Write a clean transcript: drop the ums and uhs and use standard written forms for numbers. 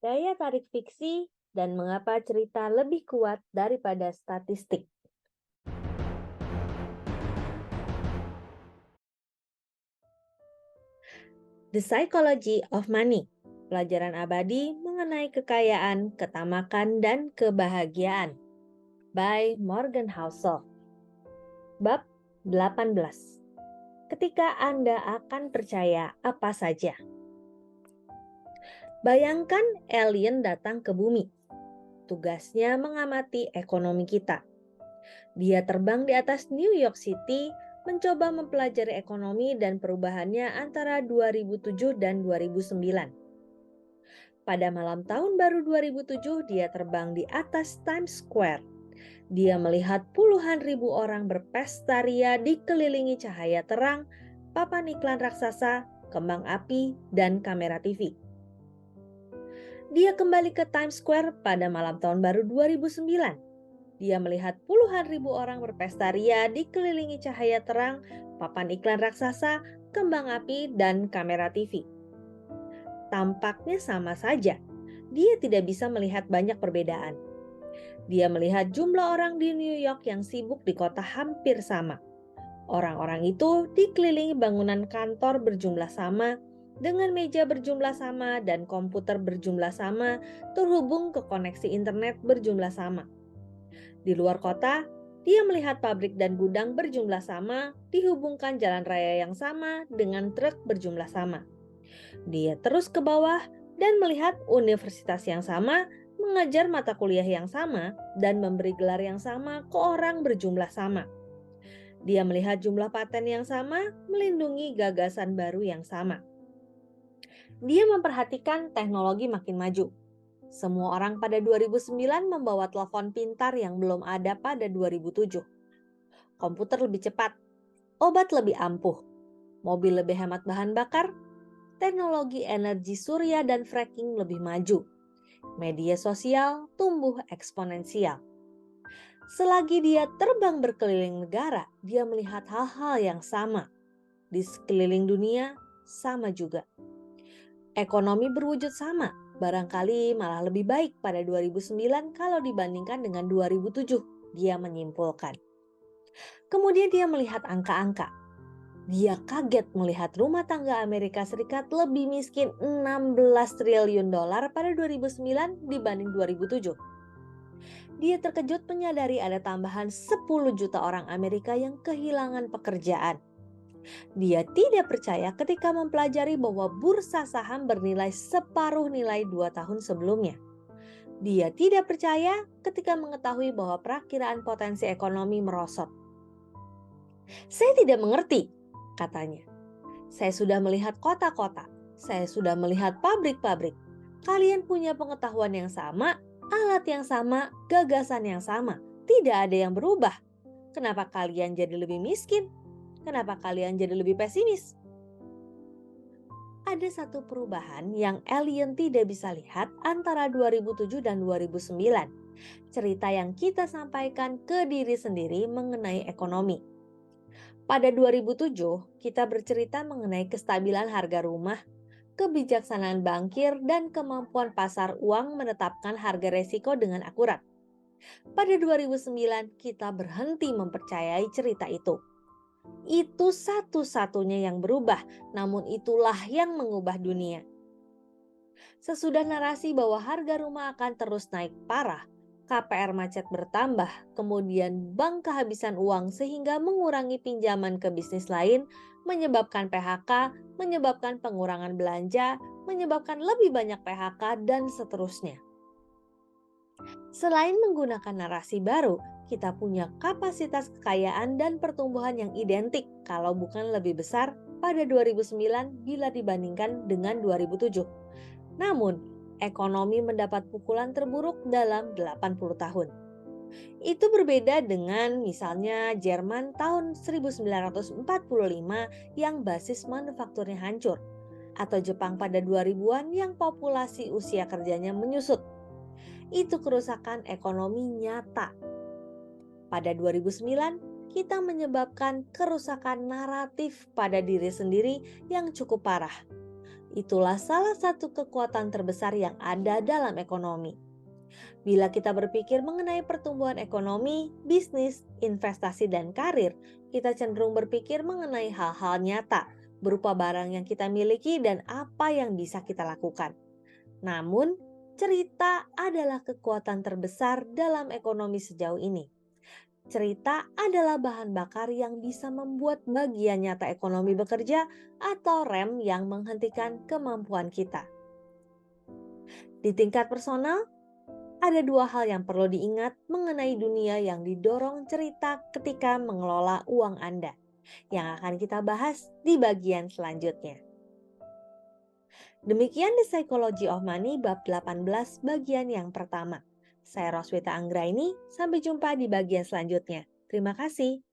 daya tarik fiksi, dan mengapa cerita lebih kuat daripada statistik. The Psychology of Money, pelajaran abadi mengenai kekayaan, ketamakan, dan kebahagiaan, by Morgan Housel. Bab 18. Ketika Anda akan percaya apa saja. Bayangkan alien datang ke bumi. Tugasnya mengamati ekonomi kita. Dia terbang di atas New York City, mencoba mempelajari ekonomi dan perubahannya antara 2007 dan 2009. Pada malam tahun baru 2007, dia terbang di atas Times Square. Dia melihat puluhan ribu orang berpesta ria dikelilingi cahaya terang, papan iklan raksasa, kembang api, dan kamera TV. Dia kembali ke Times Square pada malam tahun baru 2009. Dia melihat puluhan ribu orang berpesta ria dikelilingi cahaya terang, papan iklan raksasa, kembang api, dan kamera TV. Tampaknya sama saja. Dia tidak bisa melihat banyak perbedaan. Dia melihat jumlah orang di New York yang sibuk di kota hampir sama. Orang-orang itu dikelilingi bangunan kantor berjumlah sama, dengan meja berjumlah sama dan komputer berjumlah sama, terhubung ke koneksi internet berjumlah sama. Di luar kota, dia melihat pabrik dan gudang berjumlah sama, dihubungkan jalan raya yang sama dengan truk berjumlah sama. Dia terus ke bawah dan melihat universitas yang sama, mengajar mata kuliah yang sama, dan memberi gelar yang sama ke orang berjumlah sama. Dia melihat jumlah paten yang sama, melindungi gagasan baru yang sama. Dia memperhatikan teknologi makin maju. Semua orang pada 2009 membawa telepon pintar yang belum ada pada 2007. Komputer lebih cepat, obat lebih ampuh, mobil lebih hemat bahan bakar, teknologi energi surya dan fracking lebih maju. Media sosial tumbuh eksponensial. Selagi dia terbang berkeliling negara, dia melihat hal-hal yang sama. Di sekeliling dunia, sama juga. Ekonomi berwujud sama, barangkali malah lebih baik pada 2009 kalau dibandingkan dengan 2007, dia menyimpulkan. Kemudian dia melihat angka-angka. Dia kaget melihat rumah tangga Amerika Serikat lebih miskin 16 triliun dolar pada 2009 dibanding 2007. Dia terkejut menyadari ada tambahan 10 juta orang Amerika yang kehilangan pekerjaan. Dia tidak percaya ketika mempelajari bahwa bursa saham bernilai separuh nilai 2 tahun sebelumnya. Dia tidak percaya ketika mengetahui bahwa perakiraan potensi ekonomi merosot. Saya tidak mengerti, katanya. Saya sudah melihat kota-kota, saya sudah melihat pabrik-pabrik. Kalian punya pengetahuan yang sama, alat yang sama, gagasan yang sama. Tidak ada yang berubah. Kenapa kalian jadi lebih miskin? Kenapa kalian jadi lebih pesimis? Ada satu perubahan yang alien tidak bisa lihat antara 2007 dan 2009. Cerita yang kita sampaikan ke diri sendiri mengenai ekonomi. Pada 2007, kita bercerita mengenai kestabilan harga rumah, kebijaksanaan bankir, dan kemampuan pasar uang menetapkan harga resiko dengan akurat. Pada 2009, kita berhenti mempercayai cerita itu. Itu satu-satunya yang berubah, namun itulah yang mengubah dunia. Sesudah narasi bahwa harga rumah akan terus naik parah, KPR macet bertambah, kemudian bank kehabisan uang sehingga mengurangi pinjaman ke bisnis lain, menyebabkan PHK, menyebabkan pengurangan belanja, menyebabkan lebih banyak PHK, dan seterusnya. Selain menggunakan narasi baru, kita punya kapasitas kekayaan dan pertumbuhan yang identik, kalau bukan lebih besar, pada 2009 bila dibandingkan dengan 2007. Namun, ekonomi mendapat pukulan terburuk dalam 80 tahun. Itu berbeda dengan misalnya Jerman tahun 1945 yang basis manufakturnya hancur, atau Jepang pada 2000-an yang populasi usia kerjanya menyusut. Itu kerusakan ekonomi nyata. Pada 2009, kita menyebabkan kerusakan naratif pada diri sendiri yang cukup parah. Itulah salah satu kekuatan terbesar yang ada dalam ekonomi. Bila kita berpikir mengenai pertumbuhan ekonomi, bisnis, investasi, dan karir, kita cenderung berpikir mengenai hal-hal nyata, berupa barang yang kita miliki dan apa yang bisa kita lakukan. Namun, cerita adalah kekuatan terbesar dalam ekonomi sejauh ini. Cerita adalah bahan bakar yang bisa membuat bagian nyata ekonomi bekerja atau rem yang menghentikan kemampuan kita. Di tingkat personal, ada dua hal yang perlu diingat mengenai dunia yang didorong cerita ketika mengelola uang Anda, yang akan kita bahas di bagian selanjutnya. Demikian The Psychology of Money bab 18 bagian yang pertama. Saya Roswita Anggraini, sampai jumpa di bagian selanjutnya. Terima kasih.